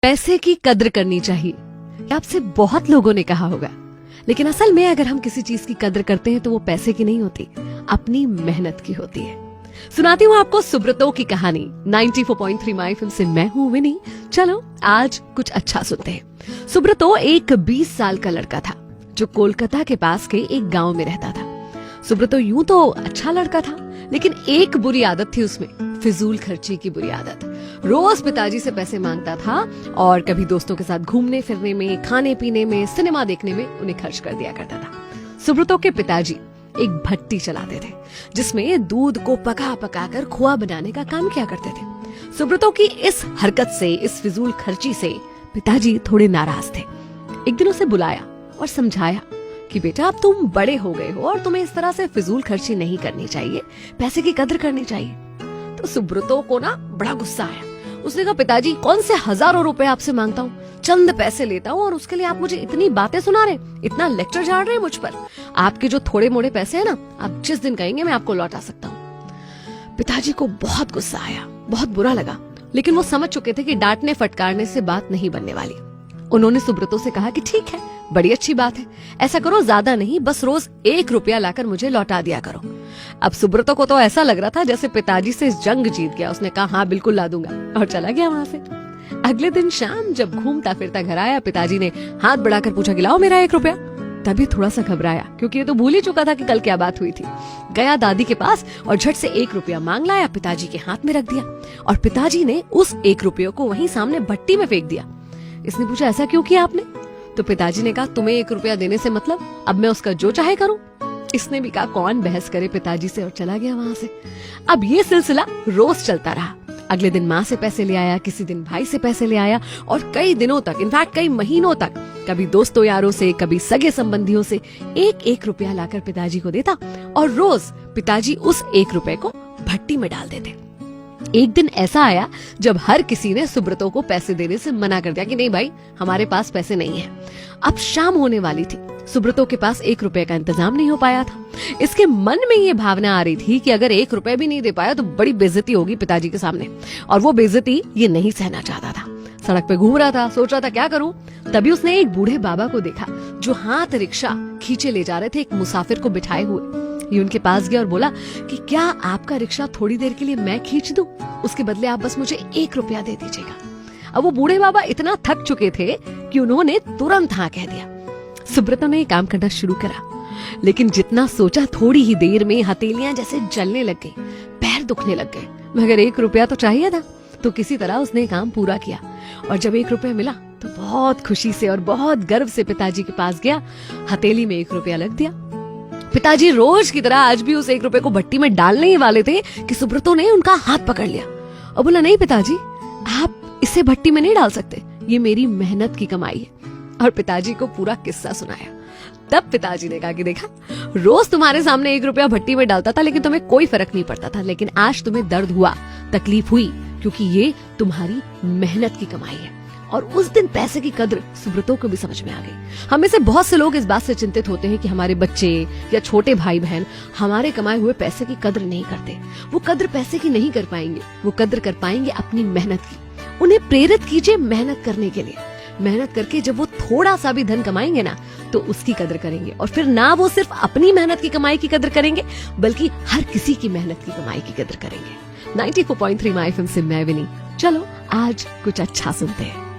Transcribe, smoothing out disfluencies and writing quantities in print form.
पैसे की कद्र करनी चाहिए, आपसे बहुत लोगों ने कहा होगा, लेकिन असल में अगर हम किसी चीज की कद्र करते हैं तो वो पैसे की नहीं होती, अपनी मेहनत की होती है। सुनाती हूँ आपको सुब्रतो की कहानी 94.3 माय एफएम से। मैं हूँ विनी। चलो आज कुछ अच्छा सुनते हैं। सुब्रतो एक 20 साल का लड़का था जो कोलकाता के पास के एक गांव में रहता था। सुब्रतो यूं तो अच्छा लड़का था, लेकिन एक बुरी आदत थी उसमें, फिजूल खर्ची की बुरी आदत। रोज पिताजी से पैसे मांगता था और कभी दोस्तों के साथ घूमने फिरने में, खाने पीने में, सिनेमा देखने में उन्हें खर्च कर दिया करता था। सुब्रतो के पिताजी एक भट्टी चलाते थे जिसमें दूध को पका पका कर खोआ बनाने का काम किया करते थे। सुब्रतो की इस हरकत से, इस फिजूल खर्ची से पिताजी थोड़े नाराज थे। एक दिन उसे बुलाया और समझाया कि बेटा अब तुम बड़े हो गए हो और तुम्हें इस तरह से फिजूल खर्ची नहीं करनी चाहिए, पैसे की कद्र करनी चाहिए। तो सुब्रतो को ना बड़ा गुस्सा आया। उसने कहा, पिताजी कौन से हजारों रुपए आपसे मांगता हूँ, चंद पैसे लेता हूँ और उसके लिए आप मुझे इतनी बातें सुना रहे, इतना लेक्चर झाड़ रहे हैं मुझ पर। आपके जो थोड़े मोड़े पैसे हैं ना, आप जिस दिन कहेंगे मैं आपको लौटा सकता हूँ। पिताजी को बहुत गुस्सा आया, बहुत बुरा लगा, लेकिन वो समझ चुके थे कि डांटने फटकारने से बात नहीं बनने वाली। उन्होंने सुब्रतो से कहा कि ठीक है, बड़ी अच्छी बात है, ऐसा करो, ज्यादा नहीं, बस रोज 1 रुपया लाकर मुझे लौटा दिया करो। अब सुब्रतो को तो ऐसा लग रहा था जैसे पिताजी से जंग जीत गया। उसने कहा हाँ बिल्कुल ला दूंगा और चला गया वहां से। अगले दिन शाम जब घूमता फिरता घर आया, पिताजी ने हाथ बढ़ाकर पूछा कि लाओ मेरा 1 रुपया। तभी थोड़ा सा घबराया क्योंकि ये तो भूल ही चुका था कि कल क्या बात हुई थी। गया दादी के पास और झट से 1 रुपया मांग लाया, पिताजी के हाथ में रख दिया और पिताजी ने उस 1 रुपये को वहीं सामने भट्टी में फेंक दिया। इसने पूछा ऐसा क्यों किया आपने? तो पिताजी ने कहा तुम्हें 1 रुपया देने से मतलब, अब मैं उसका जो चाहे करूं। इसने भी कहा कौन बहस करे पिताजी से और चला गया वहां से। अब ये सिलसिला रोज चलता रहा। अगले दिन माँ से पैसे ले आया, किसी दिन भाई से पैसे ले आया और कई दिनों तक, इनफैक्ट कई महीनों तक, कभी दोस्तों यारों से, कभी सगे संबंधियों से 1-1 रुपया लाकर पिताजी को देता और रोज पिताजी उस 1 रुपए को भट्टी में डाल देते। एक दिन ऐसा आया जब हर किसी ने सुब्रतो को पैसे देने से मना कर दिया कि नहीं भाई, हमारे पास पैसे नहीं है। अब शाम होने वाली थी, सुब्रतो के पास 1 रुपए का इंतजाम नहीं हो पाया था। इसके मन में ये भावना आ रही थी कि अगर 1 रुपए भी नहीं दे पाया तो बड़ी बेइज्जती होगी पिताजी के सामने, और वो बेइज्जती ये नहीं सहना चाहता था। सड़क पे घूम रहा था, सोच रहा था क्या करूं। तभी उसने एक बूढ़े बाबा को देखा जो हाथ रिक्शा खींचे ले जा रहे थे एक मुसाफिर को बिठाए हुए। ये उनके पास गया और बोला कि क्या आपका रिक्शा थोड़ी देर के लिए मैं खींच दूं, उसके बदले आप बस मुझे 1 रुपया दे दीजिएगा। अब वो बूढ़े बाबा इतना थक चुके थे कि उन्होंने तुरंत हाँ कह दिया। सुब्रतो ने काम करना शुरू करा, लेकिन जितना सोचा थोड़ी ही देर में हथेलियां जैसे जलने लग गई, पैर दुखने लग गए। मगर 1 रुपया तो चाहिए था, तो किसी तरह उसने काम पूरा किया और जब 1 रुपया मिला तो बहुत खुशी से और बहुत गर्व से पिताजी के पास गया, हथेली में 1 रुपया लग दिया। पिताजी रोज की तरह आज भी उस 1 रुपए को भट्टी में डालने ही वाले थे कि सुब्रतो ने उनका हाथ पकड़ लिया और बोला नहीं पिताजी, आप इसे भट्टी में नहीं डाल सकते, ये मेरी मेहनत की कमाई है। और पिताजी को पूरा किस्सा सुनाया। तब पिताजी ने कहा कि देखा, रोज तुम्हारे सामने 1 रुपया भट्टी में डालता था लेकिन तुम्हें कोई फर्क नहीं पड़ता था, लेकिन आज तुम्हें दर्द हुआ, तकलीफ हुई, क्योंकि ये तुम्हारी मेहनत की कमाई है। और उस दिन पैसे की कद्र सुब्रतो को भी समझ में आ गई। हम में से बहुत से लोग इस बात से चिंतित होते हैं कि हमारे बच्चे या छोटे भाई बहन हमारे कमाए हुए पैसे की कद्र नहीं करते। वो कद्र पैसे की नहीं कर पाएंगे, वो कद्र कर पाएंगे अपनी मेहनत की। उन्हें प्रेरित कीजिए मेहनत करने के लिए। मेहनत करके जब वो थोड़ा सा भी धन कमाएंगे ना, तो उसकी कद्र करेंगे। और फिर ना वो सिर्फ अपनी मेहनत की कमाई की कद्र करेंगे, बल्कि हर किसी की मेहनत की कमाई की कद्र करेंगे। 94.3 माय एफएम से मैं विनी। चलो आज कुछ अच्छा सुनते हैं।